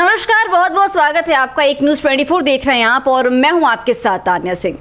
नमस्कार, बहुत बहुत स्वागत है आपका। एक न्यूज़ 24 देख रहे हैं आप और मैं हूं आपके साथ तान्या सिंह।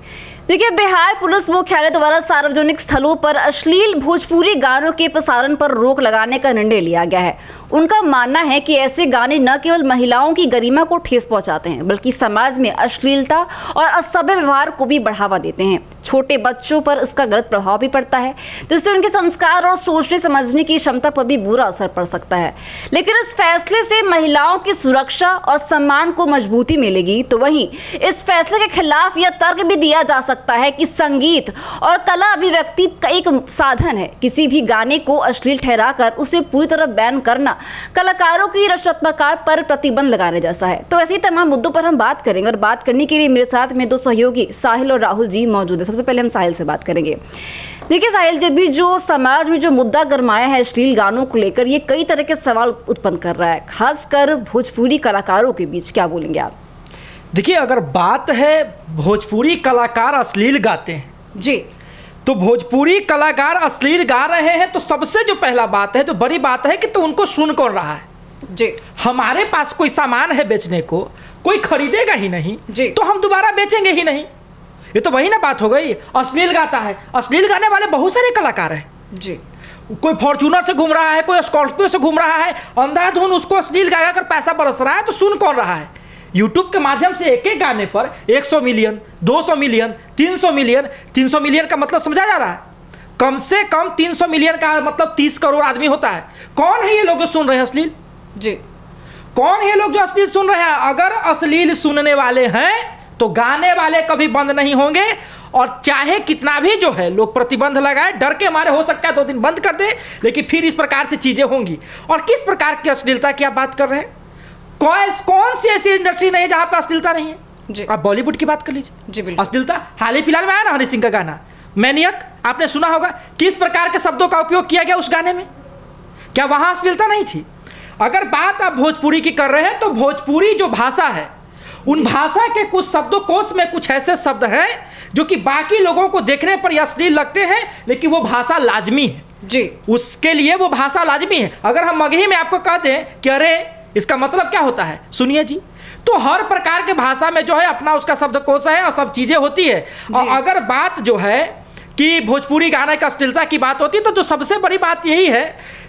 देखिए, बिहार पुलिस मुख्यालय द्वारा सार्वजनिक स्थलों पर अश्लील भोजपुरी गानों के प्रसारण पर रोक लगाने का निर्णय लिया गया है। उनका मानना है कि ऐसे गाने न केवल महिलाओं की गरिमा को ठेस पहुंचाते हैं, बल्कि समाज में अश्लीलता और असभ्य व्यवहार को भी बढ़ावा देते हैं। छोटे बच्चों पर इसका गलत प्रभाव भी पड़ता है, जिससे उनके संस्कार और सोचने समझने की क्षमता पर भी बुरा असर पड़ सकता है। लेकिन इस फैसले से महिलाओं की सुरक्षा और सम्मान को मजबूती मिलेगी, तो वहीं इस फैसले के खिलाफ यह तर्क भी दिया जा सकता है कि संगीत और कला अभिव्यक्ति का एक साधन है। किसी भी गाने को अश्लील ठहराकर उसे पूरी तरह बैन करना कलाकारों की रचनात्मकता पर प्रतिबंध लगाने जैसा है। तो ऐसे ही तमाम मुद्दों पर हम बात करेंगे और बात करने के लिए मेरे साथ में दो सहयोगी साहिल और राहुल जी मौजूद है। सबसे पहले हम साहिल से बात करेंगे। देखिए साहिल, जब भी जो समाज में जो मुद्दा गरमाया है अश्लील गानों को लेकर, ये कई तरह के सवाल उत्पन्न कर रहा है, खासकर भोजपुरी कलाकारों के बीच। क्या बोलेंगे आप? देखिए, अगर बात है भोजपुरी कलाकार अश्लील गाते हैं जी, तो भोजपुरी कलाकार अश्लील गा रहे हैं तो सबसे जो पहला बात है, जो बड़ी बात है कि तो उनको सुन कौन रहा है जी। हमारे पास कोई सामान है बेचने को, कोई खरीदेगा ही नहीं जी। तो हम दोबारा बेचेंगे ही नहीं। ये तो वही ना बात हो गई। अश्लील गाता है, अश्लील गाने वाले बहुत सारे कलाकार हैं जी। कोई फॉर्च्यूनर से घूम रहा है, कोई स्कॉर्पियो से घूम रहा है, अंधाधुन उसको अश्लील गा कर पैसा बरस रहा है, तो सुन कौन रहा है? यूट्यूब के माध्यम से एक एक गाने पर 100 मिलियन, 200 मिलियन, 300 मिलियन। 300 मिलियन का मतलब समझा जा रहा है? कम से कम 300 मिलियन का मतलब 30 करोड़ आदमी होता है। कौन है ये लोग जो सुन रहे हैं अश्लील? जी। कौन है ये लोग जो अश्लील सुन रहे हैं? अगर अश्लील सुनने वाले हैं तो गाने वाले कभी बंद नहीं होंगे, और चाहे कितना भी जो है लोग प्रतिबंध लगाए, डर के हमारे हो सकता है 2 दिन बंद कर दे, लेकिन फिर इस प्रकार से चीजें होंगी। और किस प्रकार की अश्लीलता की आप बात कर रहे हैं? कौन सी ऐसी इंडस्ट्री नहीं है जहां पे अश्लीलता नहीं है? जी। आप बॉलीवुड की बात कर लीजिए जी, बिल्कुल। अश्लीलता हाल ही फिलहाल में आया ना हनी सिंह का गाना मैनियक, आपने सुना होगा। किस प्रकार के शब्दों का उपयोग किया गया उस गाने में? क्या वहां अश्लीलता नहीं थी? अगर बात आप भोजपुरी की कर रहे हैं तो भोजपुरी जो भाषा है, उन भाषा के कुछ शब्दकोश में कुछ ऐसे शब्द हैं जो कि बाकी लोगों को देखने पर अश्लील लगते हैं, लेकिन वो भाषा लाजमी है जी। उसके लिए वो भाषा लाजमी है। अगर हम मगही में आपको कहते हैं कि अरे इसका मतलब क्या होता है, सुनिए जी, तो हर प्रकार के भाषा में जो है अपना उसका शब्दकोश है और सब चीजें होती है। और अगर बात जो है कि भोजपुरी गाने का अश्लीलता की बात होती है, तो जो सबसे बड़ी बात यही है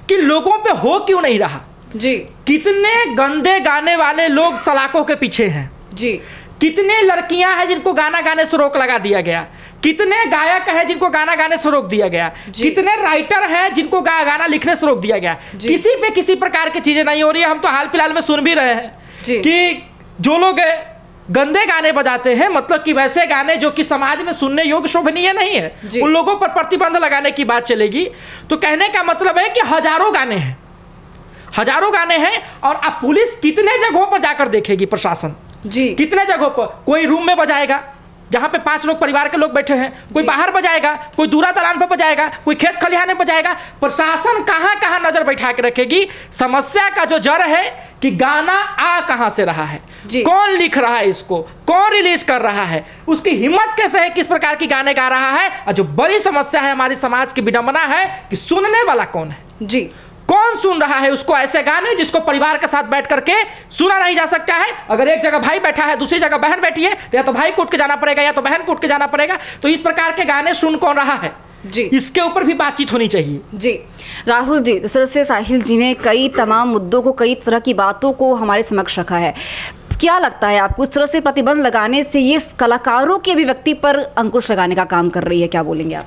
कि लोगों पे हो क्यों नहीं रहा जी। कितने गंदे गाने वाले लोग सलाखों के पीछे हैं जी। कितने लड़कियां हैं जिनको गाना गाने से रोक लगा दिया गया, कितने गायक हैं जिनको गाना गाने से रोक दिया गया, कितने राइटर हैं जिनको गाना लिखने से रोक दिया गया। किसी पे किसी प्रकार की चीजें नहीं हो रही है। हम तो हाल फिलहाल में सुन भी रहे हैं कि जो लोग गंदे गाने बजाते हैं, मतलब कि वैसे गाने जो कि समाज में सुनने योग्य शोभनीय नहीं है, उन लोगों पर प्रतिबंध लगाने की बात चलेगी। तो कहने का मतलब है कि हजारों गाने हैं, हजारों गाने हैं। और अब पुलिस कितने जगहों पर जाकर देखेगी, प्रशासन जी, कितने जगहों पर? कोई रूम में बजाएगा जहां पे 5 लोग परिवार के लोग बैठे हैं, कोई बाहर बजाएगा, कोई दूरा दलान पर बजाएगा, कोई खेत खलिहान में बजाएगा। प्रशासन कहां कहां नजर बैठा के रखेगी? समस्या का जो जड़ है कि गाना आ कहां से रहा है, कौन लिख रहा है, इसको कौन रिलीज कर रहा है, उसकी हिम्मत कैसे है, किस प्रकार की गाने गा रहा है। और जो बड़ी समस्या है हमारी समाज की विडंबना है कि सुनने वाला कौन है जी, कौन सुन रहा है उसको ऐसे गाने जिसको परिवार के साथ बैठ करके सुना नहीं जा सकता है। अगर एक जगह भाई बैठा है, दूसरी जगह बहन बैठी है, तो या तो भाई को उठ के जाना पड़ेगा या तो बहन को उठ के जाना पड़ेगा। तो इस प्रकार के गाने सुन कौन रहा है जी, इसके ऊपर भी बातचीत होनी चाहिए। जी। राहुल जी, इस तरह से साहिल जी ने कई तमाम मुद्दों को, कई तरह की बातों को हमारे समक्ष रखा है। क्या लगता है आपको, इस तरह से प्रतिबंध लगाने से ये कलाकारों की अभिव्यक्ति पर अंकुश लगाने का काम कर रही है? क्या बोलेंगे आप?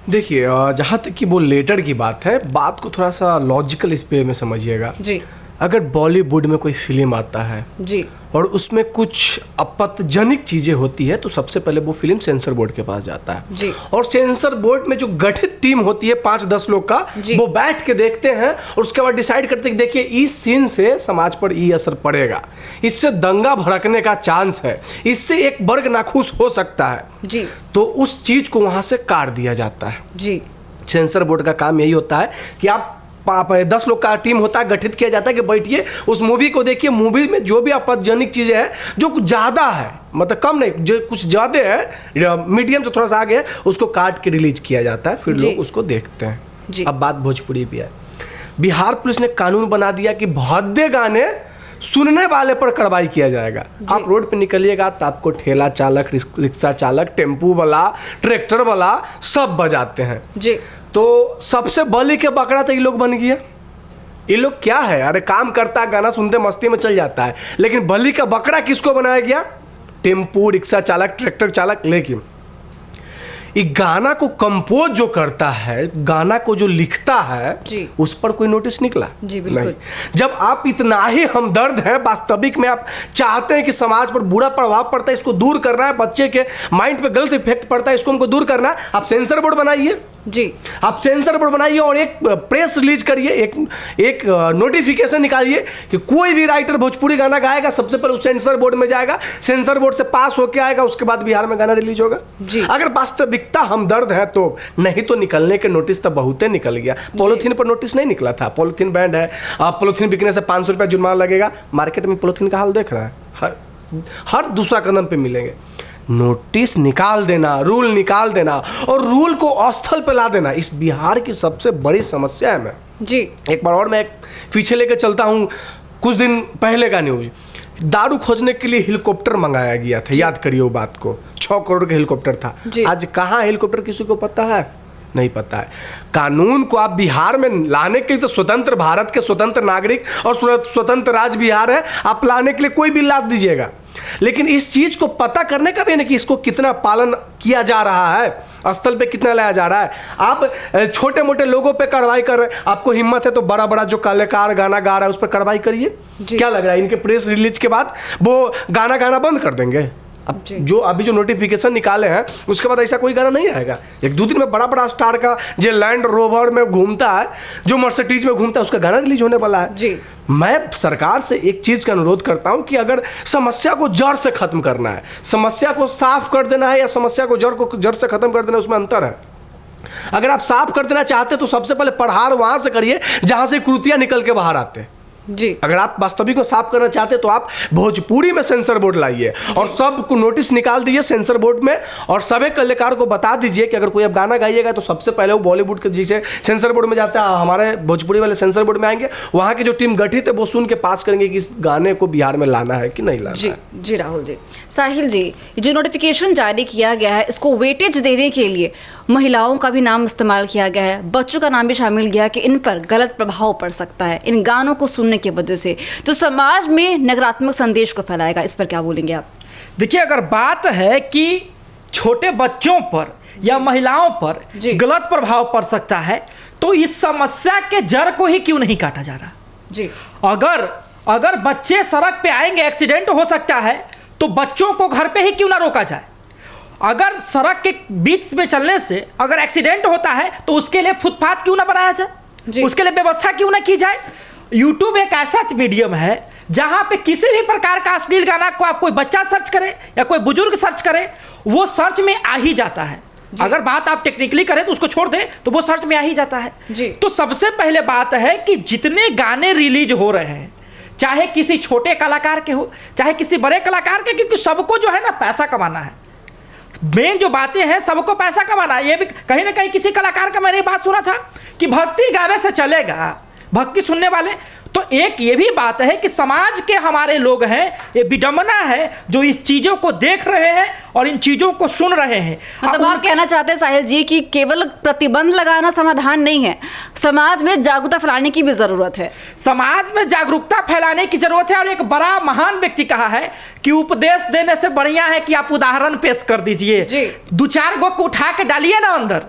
देखिए, जहाँ तक कि वो लेटर की बात है, बात को थोड़ा सा लॉजिकल इस पे में समझिएगा जी। अगर बॉलीवुड में कोई फिल्म आता है जी और उसमें कुछ आपत्तिजनक चीज़ें होती है, तो सबसे पहले वो फिल्म सेंसर बोर्ड के पास जाता है जी। और सेंसर बोर्ड में जो गठित टीम होती है 5-10 लोग का, वो बैठ के देखते हैं और उसके बाद डिसाइड करते हैं कि देखिए इस सीन से समाज पर ये असर पड़ेगा, इससे दंगा भड़कने का चांस है, इससे एक वर्ग नाखुश हो सकता है जी। तो उस चीज़ को वहाँ से काट दिया जाता है जी। सेंसर बोर्ड का काम यही होता है कि आप 10 लोग का टीम होता है, गठित किया जाता है कि बैठिए उस मूवी को देखिए, मूवी में जो भी आपत्तिजनक चीज़ें हैं, जो कुछ ज़्यादा है, मतलब कम नहीं, जो कुछ ज़्यादा है, मीडियम से थोड़ा सा आगे है, उसको काट के रिलीज किया जाता है, फिर लोग उसको देखते हैं। अब बात भोजपुरी भी है। बिहार पुलिस ने कानून बना दिया कि भद्दे गाने सुनने वाले पर कार्रवाई किया जाएगा। आप रोड पे निकलिएगा तो आपको ठेला चालक, रिक्शा चालक, टेम्पू वाला, ट्रैक्टर वाला सब बजाते हैं जी। तो सबसे बलि के बकरा तो ये लोग बन गया। ये लोग क्या है, अरे काम करता है, गाना सुनते मस्ती में चल जाता है, लेकिन बलि का बकरा किसको बनाया गया? टेम्पू, रिक्शा चालक, ट्रैक्टर चालक। लेकिन ये गाना को कंपोज जो करता है, गाना को जो लिखता है जी। उस पर कोई नोटिस निकला? जी बिल्कुल नहीं। जब आप इतना ही हमदर्द हैं, वास्तविक में आप चाहते हैं कि समाज पर बुरा प्रभाव पड़ता है, इसको दूर करना है, बच्चे के माइंड पे गलत इफेक्ट पड़ता है, इसको हमको दूर करना है, आप सेंसर बोर्ड बनाइए। जी। आप सेंसर बोर्ड बनाइए और एक प्रेस रिलीज करिए, एक नोटिफिकेशन निकालिए कि कोई भी राइटर भोजपुरी गाना गाएगा सबसे पहले उस सेंसर बोर्ड में जाएगा, सेंसर बोर्ड से पास होके आएगा, उसके बाद बिहार में गाना रिलीज होगा। अगर वास्तविकता हमदर्द है तो, नहीं तो निकलने के नोटिस तो बहुते निकल गया। पॉलिथीन पर नोटिस नहीं निकला था, पॉलिथीन बैंड है, आप पॉलिथीन बिकने से 500 रुपया जुर्माना लगेगा। मार्केट में पॉलिथीन का हाल देख रहा है, हर दूसरा कदम पे मिलेंगे। नोटिस निकाल देना, रूल निकाल देना और रूल को स्थल पे ला देना, इस बिहार की सबसे बड़ी समस्या है। मैं जी एक बार और मैं पीछे लेके चलता हूँ, कुछ दिन पहले का न्यूज, दारू खोजने के लिए हेलीकॉप्टर मंगाया गया था, याद करिए वो बात को, 6 करोड़ का हेलीकॉप्टर था। आज कहाँ हेलीकॉप्टर, किसी को पता है? नहीं पता है। कानून को आप बिहार में लाने के लिए तो स्वतंत्र भारत के स्वतंत्र नागरिक और स्वतंत्र राज्य बिहार है, आप लाने के लिए कोई भी ला दीजिएगा, लेकिन इस चीज को पता करने का भी नहीं कि इसको कितना पालन किया जा रहा है, स्थल पे कितना लाया जा रहा है। आप छोटे मोटे लोगों पे कार्रवाई कर रहे हैं, आपको हिम्मत है तो बड़ा बड़ा जो कलाकार गाना गा रहा है उस पर कार्रवाई करिए। क्या लग रहा है इनके प्रेस रिलीज के बाद वो गाना गाना बंद कर देंगे? अब जो अभी जो नोटिफिकेशन निकाले हैं उसके बाद ऐसा कोई गाना नहीं आएगा। 1-2 दिन में बड़ा बड़ा स्टार का जो लैंड रोवर में घूमता है, जो मर्सिडीज में घूमता है, उसका गाना रिलीज होने वाला है। जी। मैं सरकार से एक चीज का अनुरोध करता हूं कि अगर समस्या को जड़ से खत्म करना है, समस्या को साफ कर देना है या समस्या को जड़ से खत्म कर देना, उसमें अंतर है। अगर आप साफ कर देना चाहते तो सबसे पहले प्रहार वहां से करिए जहां से कृतियां निकल के बाहर आते हैं। जी। अगर आप वास्तविक में साफ करना चाहते तो आप भोजपुरी में सेंसर बोर्ड लाइए और सबको नोटिस निकाल दीजिए सेंसर बोर्ड में, और सभी कलाकार को बता दीजिए कि अगर कोई अब गाना गाइएगा तो सबसे पहले वो बॉलीवुड के जैसे सेंसर बोर्ड में जाता है, हमारे भोजपुरी वाले सेंसर बोर्ड में आएंगे, वहाँ की जो टीम गठित है वो सुन के पास करेंगे कि इस गाने को बिहार में लाना है कि नहीं लाना जी। है। जी राहुल जी। साहिल जी, जो नोटिफिकेशन जारी किया गया है इसको वेटेज देने के लिए महिलाओं का भी नाम इस्तेमाल किया गया है, बच्चों का नाम भी शामिल किया कि इन पर गलत प्रभाव पड़ सकता है इन गानों को सुनने की वजह से, तो समाज में नकारात्मक संदेश को फैलाएगा, इस पर क्या बोलेंगे आप? देखिए, अगर बात है कि छोटे बच्चों पर या महिलाओं पर गलत प्रभाव पड़ सकता है तो इस समस्या के जड़ को ही क्यों नहीं काटा जा रहा? जी। अगर बच्चे सड़क पे आएंगे, एक्सीडेंट हो सकता है, तो बच्चों को घर पे ही क्यों ना रोका जाए? अगर सड़क के बीच में चलने से अगर एक्सीडेंट होता है तो उसके लिए फुटपाथ क्यों ना बनाया जाए, उसके लिए व्यवस्था क्यों ना की जाए? यूट्यूब एक ऐसा मीडियम है जहां पे किसी भी प्रकार का अश्लील गाना को आप कोई बच्चा सर्च करे या कोई बुजुर्ग सर्च करे, वो सर्च में आ ही जाता है। अगर बात आप टेक्निकली करें तो उसको छोड़ दें तो वो सर्च में आ ही जाता है। तो सबसे पहले बात है कि जितने गाने रिलीज हो रहे हैं, चाहे किसी छोटे कलाकार के हो चाहे किसी बड़े कलाकार के, क्योंकि सबको जो है ना पैसा कमाना है। मेन जो बातें हैं, सबको पैसा कमाना है। ये भी कहीं ना कहीं किसी कलाकार का मैंने बात सुना था कि भक्ति गावे से चलेगा, भक्ति सुनने वाले। तो एक ये भी बात है कि समाज के हमारे लोग हैं, ये विडंबना है जो इस चीज़ों को देख रहे हैं और इन चीज़ों को सुन रहे हैं। मतलब आप कहना चाहते हैं साहिल जी कि केवल प्रतिबंध लगाना समाधान नहीं है, समाज में जागरूकता फैलाने की भी ज़रूरत है। समाज में जागरूकता फैलाने की जरूरत है। और एक बड़ा महान व्यक्ति कहा है कि उपदेश देने से बढ़िया है कि आप उदाहरण पेश कर दीजिए। 2-4 गो को उठा के डालिए ना अंदर।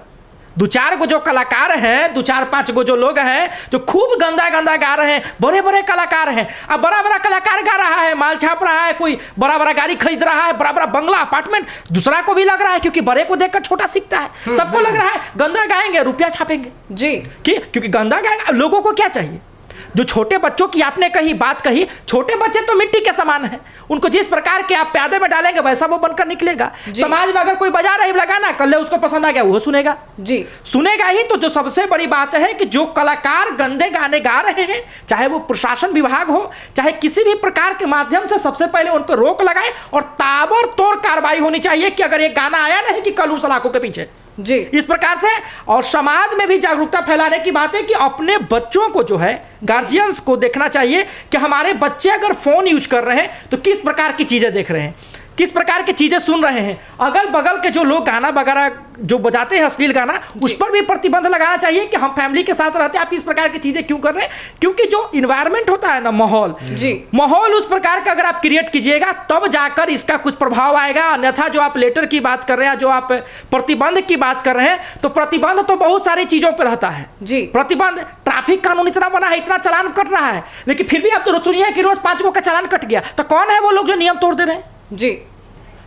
2-4 गो जो कलाकार हैं, 2-4-5 गो जो लोग हैं जो खूब गंदा गंदा गा रहे हैं, बड़े बड़े कलाकार हैं। अब बड़ा बड़ा कलाकार गा रहा है, माल छाप रहा है, कोई बड़ा बड़ा गाड़ी खरीद रहा है, बड़ा बड़ा बंगला अपार्टमेंट, दूसरा को भी लग रहा है क्योंकि बड़े को देखकर छोटा सीखता है। सबको लग रहा है गंदा गाएंगे रुपया छापेंगे जी, क्योंकि गंदा गाएंगे। लोगों को क्या चाहिए? जो छोटे बच्चों की आपने बात कही, छोटे बच्चे तो मिट्टी के समान हैं, उनको जिस प्रकार के आप प्यादे में डालेंगे वैसा वो बनकर निकलेगा। समाज में अगर कोई बजा रही लगाना, कल उसको पसंद आ गया वो सुनेगा जी, सुनेगा ही। तो जो सबसे बड़ी बात है कि जो कलाकार गंदे गाने गा रहे हैं, चाहे वो प्रशासन विभाग हो चाहे किसी भी प्रकार के माध्यम से, सबसे पहले उन पर रोक लगाए और ताबड़तोड़ कार्रवाई होनी चाहिए कि अगर ये गाना आया नहीं कि कल उस सलाखों के पीछे जी, इस प्रकार से। और समाज में भी जागरूकता फैलाने की बात है कि अपने बच्चों को जो है, गार्जियंस को देखना चाहिए कि हमारे बच्चे अगर फोन यूज कर रहे हैं तो किस प्रकार की चीजें देख रहे हैं, किस प्रकार की चीजें सुन रहे हैं। अगल बगल के जो लोग गाना वगैरह जो बजाते हैं, अश्लील गाना, उस पर भी प्रतिबंध लगाना चाहिए कि हम फैमिली के साथ रहते हैं, आप इस प्रकार की चीजें क्यों कर रहे हैं। क्योंकि जो इन्वायरमेंट होता है ना, माहौल उस प्रकार का अगर आप क्रिएट कीजिएगा तब जाकर इसका कुछ प्रभाव आएगा। अन्यथा जो आप लेटर की बात कर रहे हैं, जो आप प्रतिबंध की बात कर रहे हैं, तो प्रतिबंध तो बहुत सारी चीजों पर रहता है। प्रतिबंध, ट्रैफिक कानून इतना बना है, इतना चालान कट रहा है, लेकिन फिर भी आप तो सुनिए कि रोज 5 का चालान कट गया, तो कौन है वो लोग जो नियम तोड़ दे रहे हैं? जी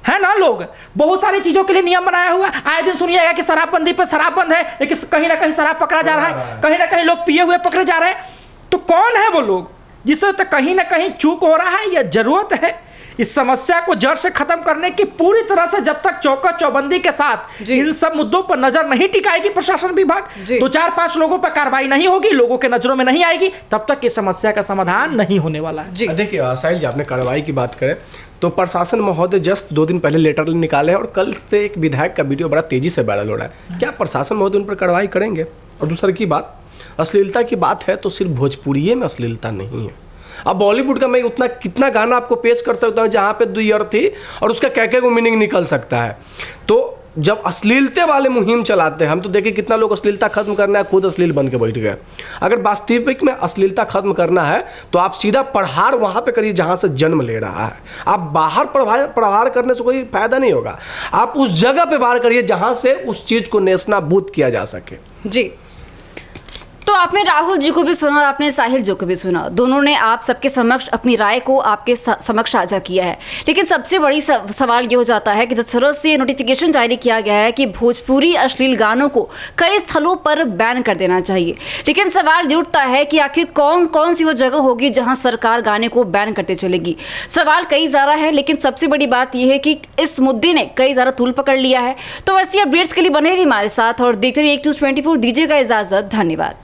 है ना। लोग बहुत सारी चीजों के लिए नियम बनाया हुआ। आए दिन सुनिएगा कि शराबबंदी पर शराब बंद है, लेकिन कहीं ना कहीं शराब पकड़ा जा रहा है, कहीं ना कहीं लोग पिए हुए पकड़े जा रहे हैं। तो कौन है वो लोग जिससे तो कहीं ना कहीं चूक हो रहा है? या जरूरत है इस समस्या को जड़ से खत्म करने की पूरी तरह से। जब तक चौकस चौबंदी के साथ इन सब मुद्दों पर नजर नहीं टिकाएगी प्रशासन विभाग, 2-4-5 लोगों पर कार्रवाई नहीं होगी, लोगों के नजरों में नहीं आएगी, तब तक इस समस्या का समाधान नहीं होने वाला है। देखिए साहिल जी, आपने कार्रवाई की बात करें तो प्रशासन महोदय जस्ट 2 दिन पहले लेटर निकाले हैं और कल से एक विधायक का वीडियो बड़ा तेजी से वायरल हो रहा है। क्या प्रशासन महोदय उन पर कार्रवाई करेंगे? और दूसरी की बात, अश्लीलता की बात है तो सिर्फ भोजपुरी में अश्लीलता नहीं है। अब बॉलीवुड का मैं उतना कितना गाना आपको पेश कर सकता हूँ जहाँ पे 2 अर्थ थी और उसका क्या को मीनिंग निकल सकता है। तो जब अश्लीलते वाले मुहिम चलाते हैं हम, तो देखिए कितना लोग अश्लीलता खत्म करना है खुद अश्लील बन के बैठ गए। अगर वास्तविक में अश्लीलता खत्म करना है तो आप सीधा प्रहार वहाँ पे करिए जहाँ से जन्म ले रहा है। आप बाहर प्रहार करने से कोई फायदा नहीं होगा, आप उस जगह पे वार करिए जहाँ से उस चीज़ को नेस्तनाबूद किया जा सके। जी, तो आपने राहुल जी को भी सुना और आपने साहिल जी को भी सुना, दोनों ने आप सबके समक्ष अपनी राय को आपके समक्ष साझा किया है। लेकिन सबसे बड़ी सवाल ये हो जाता है कि जिस तरह से नोटिफिकेशन जारी किया गया है कि भोजपुरी अश्लील गानों को कई स्थलों पर बैन कर देना चाहिए, लेकिन सवाल ये उठता है कि आखिर कौन सी वो जगह होगी जहां सरकार गाने को बैन करते चलेगी। सवाल कई ज़्यादा है, लेकिन सबसे बड़ी बात यह है कि इस मुद्दे ने कई ज़्यादा तूल पकड़ लिया है। तो ऐसी अपडेट्स के लिए बने रहिए हमारे साथ और देखते रहिए एक न्यूज़ 24। दीजिएगा इजाज़त, धन्यवाद।